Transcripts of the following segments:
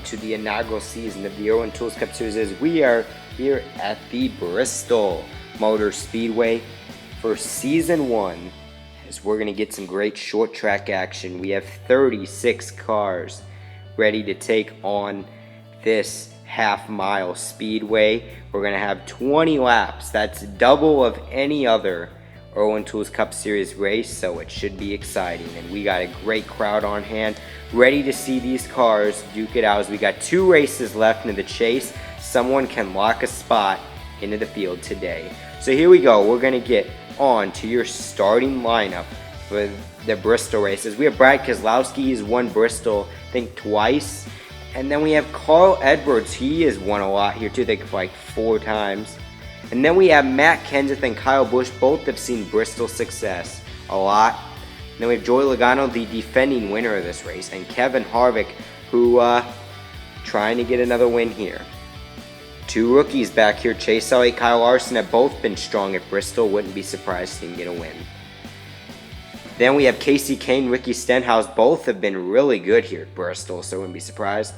into the inaugural season of the IRWIN Tools Cup Series as we are here at the Bristol Motor Speedway for Season 1, as we're going to get some great short track action. We have 36 cars ready to take on this half-mile speedway. We're going to have 20 laps. That's double of any other IRWIN Tools Cup Series race, so it should be exciting. And we got a great crowd on hand, ready to see these cars duke it out as we got 2 races left into the chase. Someone can lock a spot into the field today. So here we go. We're going to get on to your starting lineup for the Bristol races. We have Brad Keselowski. He's won Bristol, I think, twice. And then we have Carl Edwards. He has won a lot here too, I think like 4 times. And then we have Matt Kenseth and Kyle Busch. Both have seen Bristol success a lot. And then we have Joey Logano, the defending winner of this race, and Kevin Harvick, who trying to get another win here. 2 rookies back here, Chase Elliott, Kyle Larson, have both been strong at Bristol. Wouldn't be surprised to see him get a win. Then we have Casey Kane, Ricky Stenhouse. Both have been really good here at Bristol, so wouldn't be surprised.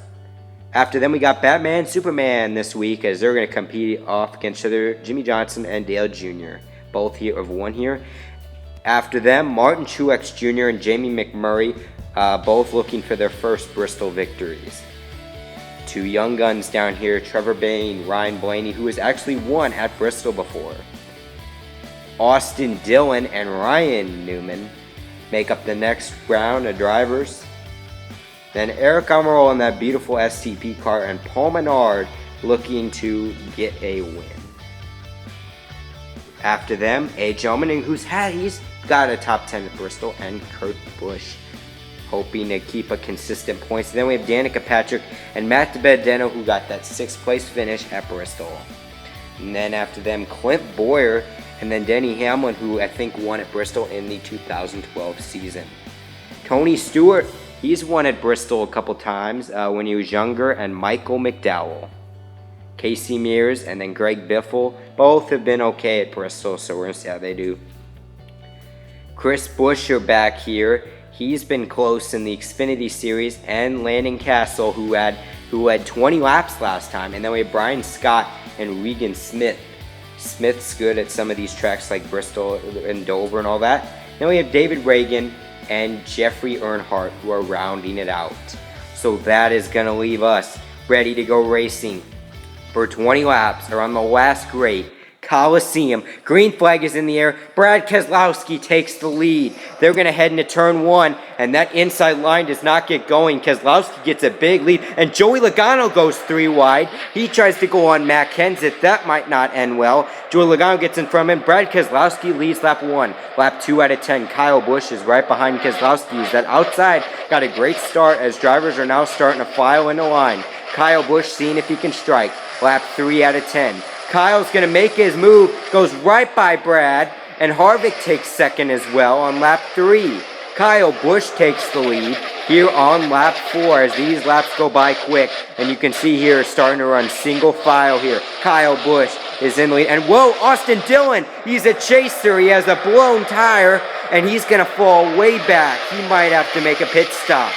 After them, we got Batman, Superman this week as they're going to compete off against each other. Jimmy Johnson and Dale Jr. Both here have won here. After them, Martin Truex Jr. and Jamie McMurray, both looking for their first Bristol victories. 2 young guns down here, Trevor Bayne, Ryan Blaney, who has actually won at Bristol before. Austin Dillon and Ryan Newman make up the next round of drivers. Then Eric Almirola in that beautiful STP car, and Paul Menard looking to get a win. After them, A.J. Allmendinger, he's got a top 10 at Bristol, and Kurt Busch, hoping to keep a consistent points. Then we have Danica Patrick and Matt DiBenedetto, who got that 6th place finish at Bristol. And then after them, Clint Bowyer, and then Denny Hamlin, who I think won at Bristol in the 2012 season. Tony Stewart, he's won at Bristol a couple times when he was younger, and Michael McDowell. Casey Mears and then Greg Biffle, both have been okay at Bristol, so we're going to see how they do. Chris Buescher back here. He's been close in the Xfinity Series, and Landon Castle, who had 20 laps last time. And then we have Brian Scott and Regan Smith. Smith's good at some of these tracks like Bristol and Dover and all that. Then we have David Reagan and Jeffrey Earnhardt, who are rounding it out. So that is going to leave us ready to go racing for 20 laps around the last great Coliseum. Green flag is in the air. Brad Keselowski takes the lead. They're going to head into turn 1, and that inside line does not get going. Keselowski gets a big lead, and Joey Logano goes 3 wide. He tries to go on Matt Kenseth. That might not end well. Joey Logano gets in front of him. Brad Keselowski leads lap 1. Lap 2 out of 10. Kyle Busch is right behind Keselowski. He's that outside. Got a great start as drivers are now starting to file into line. Kyle Busch seeing if he can strike. Lap 3 out of 10. Kyle's going to make his move, goes right by Brad, and Harvick takes second as well on lap 3. Kyle Busch takes the lead here on lap 4 as these laps go by quick. And you can see here starting to run single file here. Kyle Busch is in the lead. And whoa, Austin Dillon, he's a chaser. He has a blown tire, and he's going to fall way back. He might have to make a pit stop.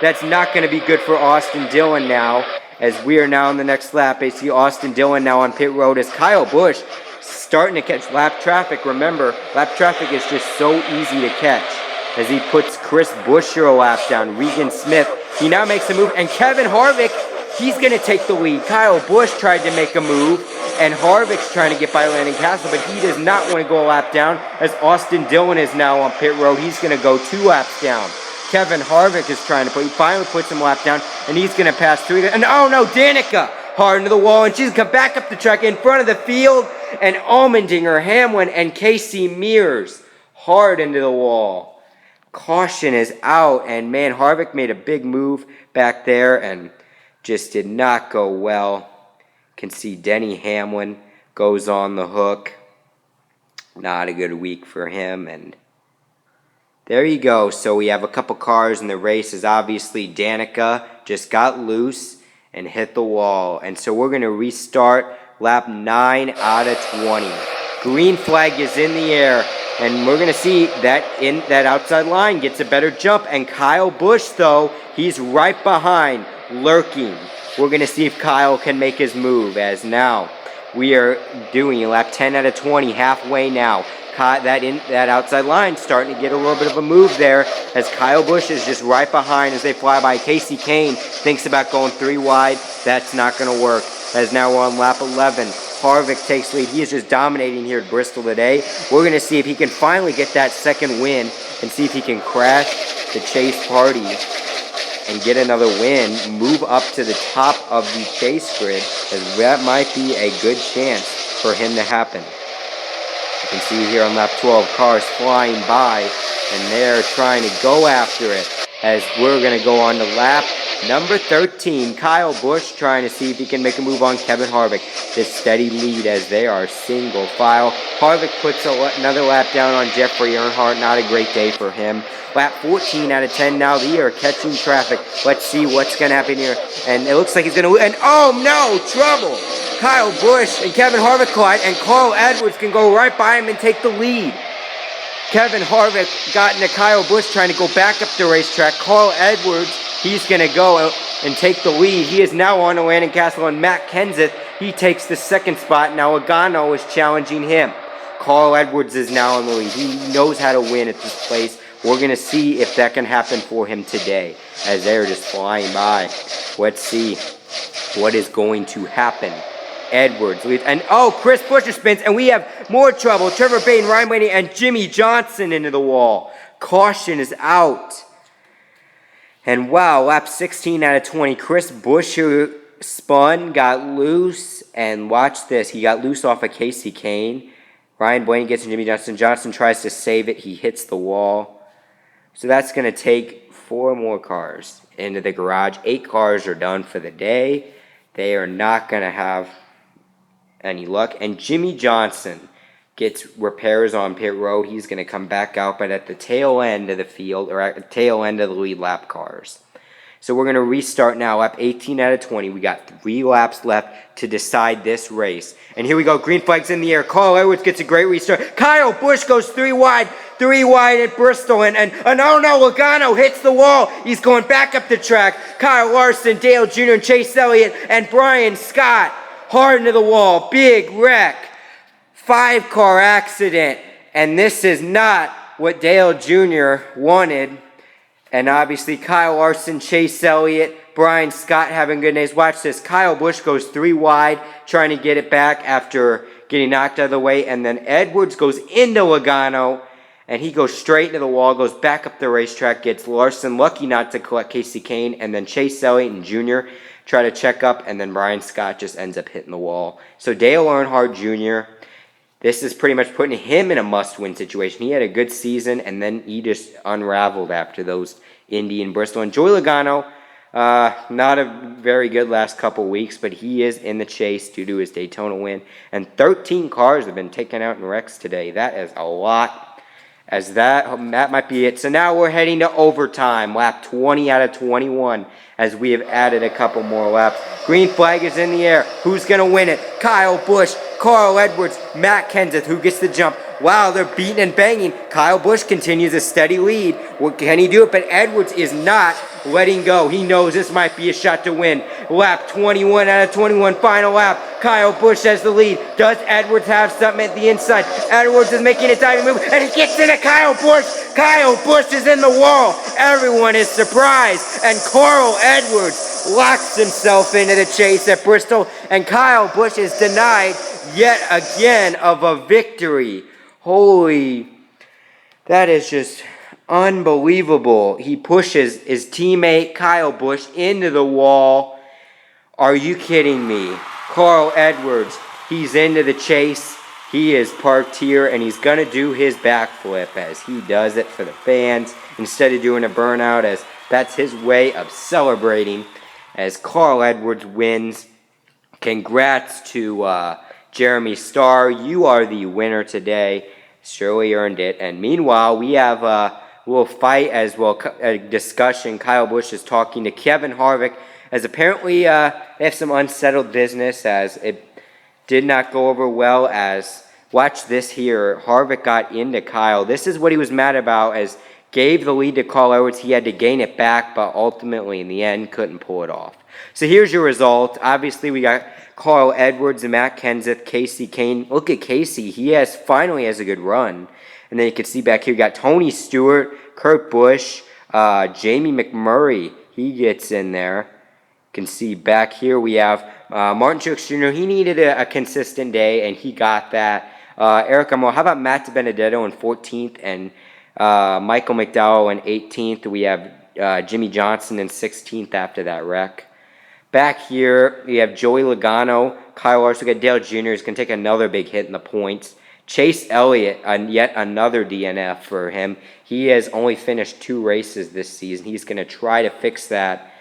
That's not going to be good for Austin Dillon now, as we are now in the next lap. I see Austin Dillon now on pit road as Kyle Busch starting to catch lap traffic. Remember, lap traffic is just so easy to catch as he puts Chris Buescher a lap down. Regan Smith, he now makes a move, and Kevin Harvick, he's going to take the lead. Kyle Busch tried to make a move, and Harvick's trying to get by Landon Castle, but he does not want to go a lap down as Austin Dillon is now on pit road. He's going to go 2 laps down. Kevin Harvick is trying to he finally puts him lap down, and he's going to pass 3. And oh no, Danica hard into the wall, and she's going to come back up the track in front of the field, and Allmendinger, Hamlin, and Casey Mears hard into the wall. Caution is out, and man, Harvick made a big move back there and just did not go well. Can see Denny Hamlin goes on the hook. Not a good week for him, and there you go. So we have a couple cars in the races. Obviously, Danica just got loose and hit the wall. And so we're going to restart lap 9 out of 20. Green flag is in the air. And we're going to see that in that outside line gets a better jump. And Kyle Busch, though, he's right behind, lurking. We're going to see if Kyle can make his move, as now we are doing lap 10 out of 20, halfway now. That outside line starting to get a little bit of a move there, as Kyle Busch is just right behind as they fly by. Casey Kane thinks about going 3 wide. That's not going to work, as now we're on lap 11. Harvick takes lead. He is just dominating here at Bristol today. We're going to see if he can finally get that second win and see if he can crash the chase party and get another win, move up to the top of the chase grid, as that might be a good chance for him to happen. You can see here on lap 12, cars flying by, and they're trying to go after it, as we're going to go on to lap number 13. Kyle Busch trying to see if he can make a move on Kevin Harvick. This steady lead as they are single file. Harvick puts another lap down on Jeffrey Earnhardt. Not a great day for him. Lap 14 out of 10 now. They are catching traffic. Let's see what's going to happen here. And it looks like he's going to... And oh no! Trouble! Kyle Busch and Kevin Harvick collide, and Carl Edwards can go right by him and take the lead. Kevin Harvick got into Kyle Busch trying to go back up the racetrack. Carl Edwards, he's going to go and take the lead. He is now on to Landon Castle, and Matt Kenseth, he takes the second spot. Now Logano is challenging him. Carl Edwards is now in the lead. He knows how to win at this place. We're going to see if that can happen for him today, as they're just flying by. Let's see what is going to happen. Edwards leads, and oh, Chris Buescher spins, and we have more trouble. Trevor Bayton, Ryan Blaney, and Jimmy Johnson into the wall. Caution is out. And wow, lap 16 out of 20, Chris Buescher spun, got loose, and watch this. He got loose off of Casey Kane. Ryan Blaney gets in Jimmy Johnson. Johnson tries to save it. He hits the wall. So that's going to take 4 more cars into the garage. 8 cars are done for the day. They are not going to have any luck. And Jimmy Johnson gets repairs on pit road. He's going to come back out, but at the tail end of the field, or at the tail end of the lead lap cars. So we're going to restart now. Lap 18 out of 20. We got 3 laps left to decide this race. And here we go. Green flag's in the air. Carl Edwards gets a great restart. Kyle Busch goes 3 wide. 3 wide at Bristol. And oh no, Logano hits the wall. He's going back up the track. Kyle Larson, Dale Jr., and Chase Elliott, and Brian Scott hard into the wall. Big wreck. 5-car accident. And this is not what Dale Jr. wanted. And obviously Kyle Larson, Chase Elliott, Brian Scott having good days. Watch this. Kyle Busch goes 3 wide, trying to get it back after getting knocked out of the way. And then Edwards goes into Logano, and he goes straight into the wall, goes back up the racetrack, gets Larson lucky not to collect Casey Kane, and then Chase Elliott and Jr. try to check up, and then Brian Scott just ends up hitting the wall. So Dale Earnhardt Jr., this is pretty much putting him in a must-win situation. He had a good season, and then he just unraveled after those Indy and Bristol. And Joey Logano, not a very good last couple weeks, but he is in the chase due to his Daytona win. And 13 cars have been taken out in wrecks today. That is a lot, as that might be it. So now we're heading to overtime, lap 20 out of 21, as we have added a couple more laps. Green flag is in the air. Who's going to win it? Kyle Busch, Carl Edwards, Matt Kenseth. Who gets the jump? Wow, they're beating and banging. Kyle Busch continues a steady lead. Can he do it? But Edwards is not letting go. He knows this might be a shot to win. Lap 21 out of 21, final lap. Kyle Busch has the lead. Does Edwards have something at the inside? Edwards is making a diving move, and he gets into Kyle Busch. Kyle Busch is in the wall. Everyone is surprised, and Carl Edwards locks himself into the chase at Bristol, and Kyle Busch is denied yet again of a victory. Holy, that is just unbelievable. He pushes his teammate Kyle Busch into the wall. Are you kidding me? Carl Edwards, he's into the chase. He is parked here, and he's going to do his backflip as he does it for the fans instead of doing a burnout, as that's his way of celebrating as Carl Edwards wins. Congrats to Jeremy Starr. You are the winner today. Surely earned it. And meanwhile, we have a little fight as well, a discussion. Kyle Busch is talking to Kevin Harvick, as apparently they have some unsettled business, as it did not go over well. As watch this here. Harvick got into Kyle. This is what he was mad about, as gave the lead to Kyle Edwards. He had to gain it back, but ultimately in the end couldn't pull it off. So here's your result. Obviously we got Kyle Edwards and Matt Kenseth, Casey Kane. Look at Casey. He finally has a good run. And then you can see back here, you got Tony Stewart, Kurt Busch, Jamie McMurray. He gets in there. You can see back here we have Martin Truex Jr. He needed a consistent day, and he got that. Eric Amor. How about Matt DiBenedetto in 14th and Michael McDowell in 18th? We have Jimmy Johnson in 16th after that wreck. Back here, we have Joey Logano, Kyle Larson. We got Dale Jr. who's going to take another big hit in the points. Chase Elliott, yet another DNF for him. He has only finished 2 races this season. He's going to try to fix that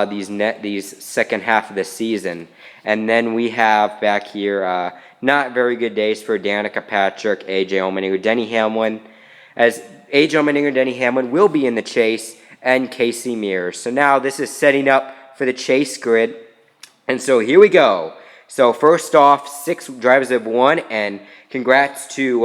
these second half of the season. And then we have back here not very good days for Danica Patrick, AJ Allmendinger, Denny Hamlin, as AJ Allmendinger, Denny Hamlin will be in the chase, and Casey Mears. So now this is setting up for the chase grid. And so here we go. So first off, 6 drivers have won, and congrats to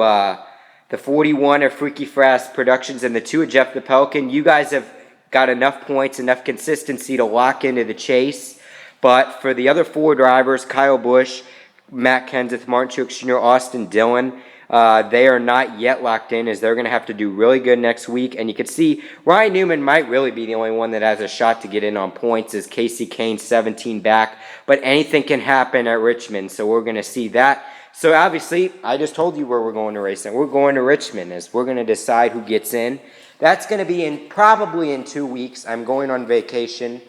the 41 of Freaky Fast Productions and the 2 of Jeff the Pelican. You guys have got enough points, enough consistency to lock into the chase. But for the other 4 drivers, Kyle Busch, Matt Kenseth, Martin Truex Jr., Austin Dillon, they are not yet locked in, as they're going to have to do really good next week. And you can see Ryan Newman might really be the only one that has a shot to get in on points, as Casey Kane 17 back. But anything can happen at Richmond, so we're going to see that. So obviously, I just told you where we're going to race, and we're going to Richmond, as we're going to decide who gets in. That's going to be probably in 2 weeks. I'm going on vacation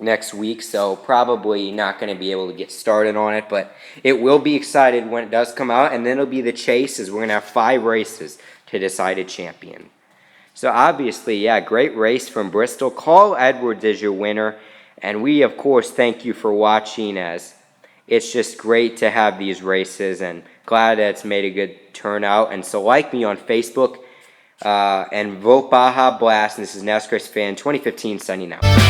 next week, so probably not going to be able to get started on it, but it will be excited when it does come out, and then it'll be the chase, as we're going to have 5 races to decide a champion. So obviously, yeah, great race from Bristol. Kyle Edwards is your winner, and we, of course, thank you for watching, as it's just great to have these races, and glad that it's made a good turnout. And so like me on Facebook, and vote Baja Blast. And this is NASCAR Fan 2015 signing out.